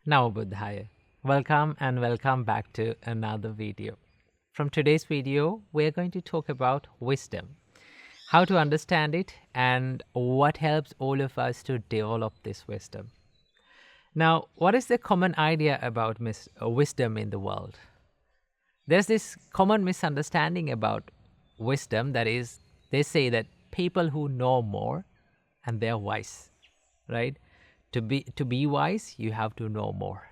Now Buddhaya. Welcome and welcome back to another video. From today's video, we're going to talk about wisdom, how to understand it, and what helps all of us to develop this wisdom. Now, what is the common idea about wisdom in the world? There's this common misunderstanding about wisdom, that is, they say that people who know more and they're wise, right? To be wise, you have to know more.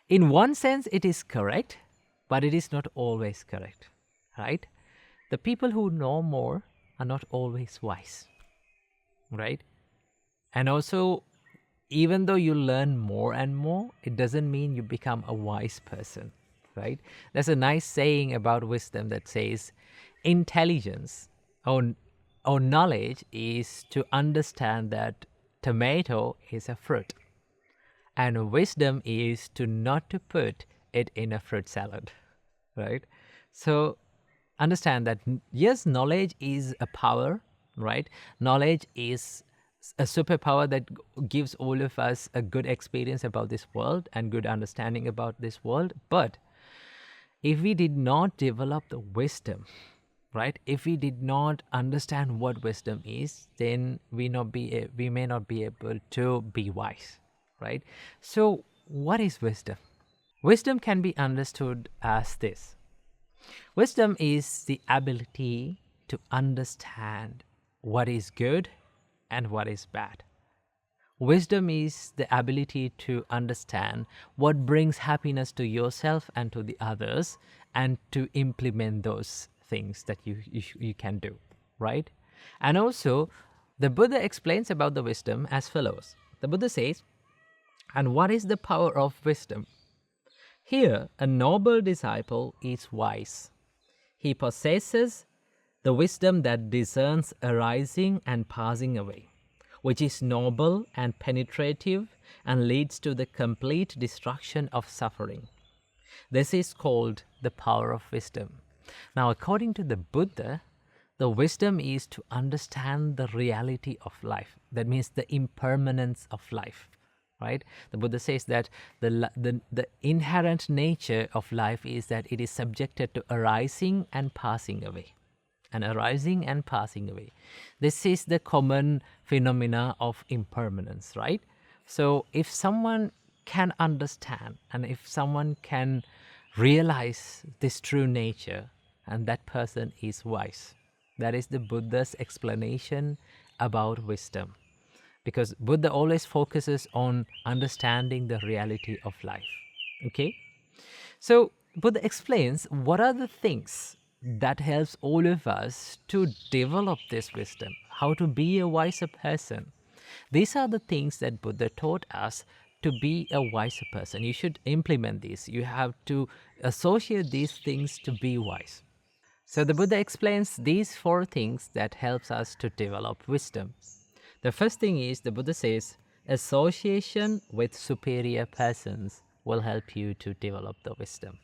In one sense, it is correct, but it is not always correct, right? The people who know more are not always wise, right? And also, even though you learn more and more, it doesn't mean you become a wise person, right? There's a nice saying about wisdom that says, intelligence or knowledge is to understand that tomato is a fruit, and wisdom is to not to put it in a fruit salad, right? So understand that yes, knowledge is a power, right? Knowledge is a superpower that gives all of us a good experience about this world and good understanding about this world. But if we did not develop the wisdom, right? If we did not understand what wisdom is, then we may not be able to be wise, right? So what is wisdom? Wisdom can be understood as this. Wisdom is the ability to understand what is good and what is bad. Wisdom is the ability to understand what brings happiness to yourself and to the others, and to implement those things that you can do, right? And also, the Buddha explains about the wisdom as follows. The Buddha says, and what is the power of wisdom? Here, a noble disciple is wise. He possesses the wisdom that discerns arising and passing away, which is noble and penetrative and leads to the complete destruction of suffering. This is called the power of wisdom. Now, according to the Buddha, the wisdom is to understand the reality of life. That means the impermanence of life, right? The Buddha says that the inherent nature of life is that it is subjected to arising and passing away. And arising and passing away. This is the common phenomena of impermanence, right? So if someone can understand and if someone can realize this true nature, and that person is wise. That is the Buddha's explanation about wisdom. Because Buddha always focuses on understanding the reality of life. Okay? So Buddha explains what are the things that helps all of us to develop this wisdom, how to be a wiser person. These are the things that Buddha taught us to be a wiser person. You should implement these. You have to associate these things to be wise. So the Buddha explains these 4 things that helps us to develop wisdom. The first thing is, the Buddha says, association with superior persons will help you to develop the wisdom.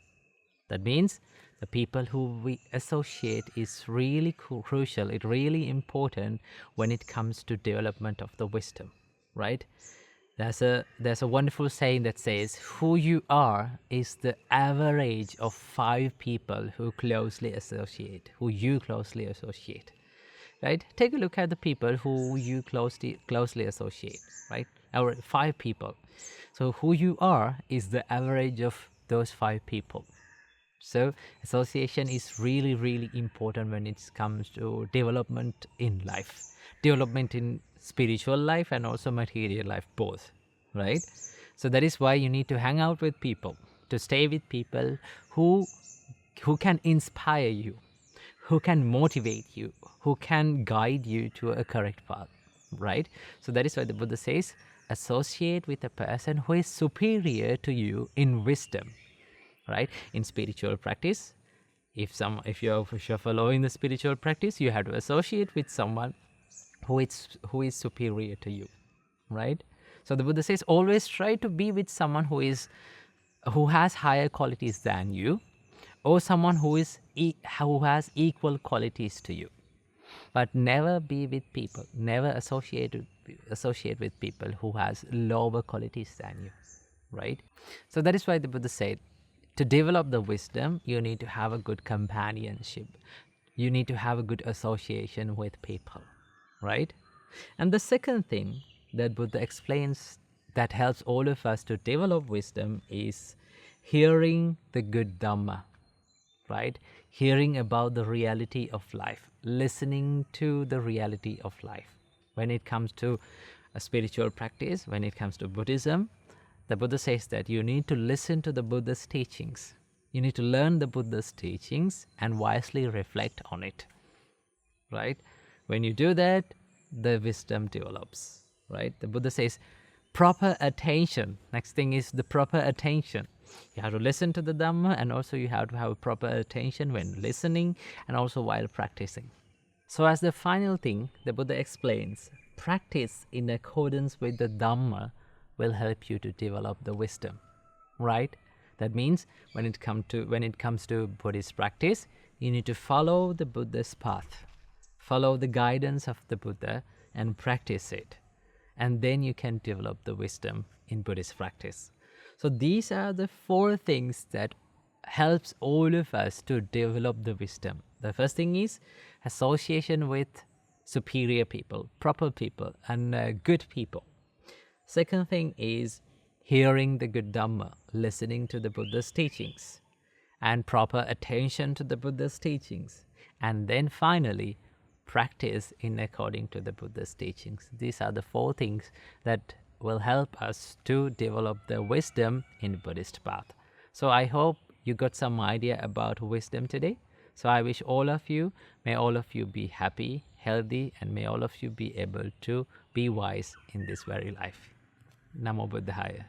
That means the people who we associate is really crucial. It's really important when it comes to development of the wisdom, right? There's a wonderful saying that says, who you are is the average of 5 people who you closely associate, right? Take a look at the people who you closely associate, right? Our 5 people. So who you are is the average of those 5 people. So association is really, really important when it comes to development in life, development in spiritual life and also material life, both, right? So that is why you need to hang out with people, to stay with people who can inspire you, who can motivate you, who can guide you to a correct path, right? So that is why the Buddha says, associate with a person who is superior to you in wisdom, right? In spiritual practice, if you're following the spiritual practice, you have to associate with someone who is superior to you, right? So the Buddha says, always try to be with someone who has higher qualities than you, or someone who has equal qualities to you. But never be with people, never associate with people who has lower qualities than you, right? So that is why the Buddha said, to develop the wisdom, you need to have a good companionship. You need to have a good association with people, right? And the second thing that Buddha explains that helps all of us to develop wisdom is hearing the good Dhamma, right? Hearing about the reality of life, listening to the reality of life. When it comes to a spiritual practice, when it comes to Buddhism, the Buddha says that you need to listen to the Buddha's teachings. You need to learn the Buddha's teachings and wisely reflect on it, right? When you do that, the wisdom develops, right? The Buddha says proper attention. Next thing is the proper attention. You have to listen to the Dhamma, and also you have to have a proper attention when listening and also while practicing. So as the final thing, the Buddha explains, practice in accordance with the Dhamma will help you to develop the wisdom, right? That means when it comes to Buddhist practice, you need to follow the Buddha's path, follow the guidance of the Buddha and practice it. And then you can develop the wisdom in Buddhist practice. So these are the 4 things that helps all of us to develop the wisdom. The first thing is association with superior people, proper people, and good people. Second thing is hearing the good Dhamma, listening to the Buddha's teachings, and proper attention to the Buddha's teachings. And then finally, practice in according to the Buddha's teachings. These are the 4 things that will help us to develop the wisdom in Buddhist path. So I hope you got some idea about wisdom today. So I wish may all of you be happy, healthy, and may all of you be able to be wise in this very life. Namo Buddhaya.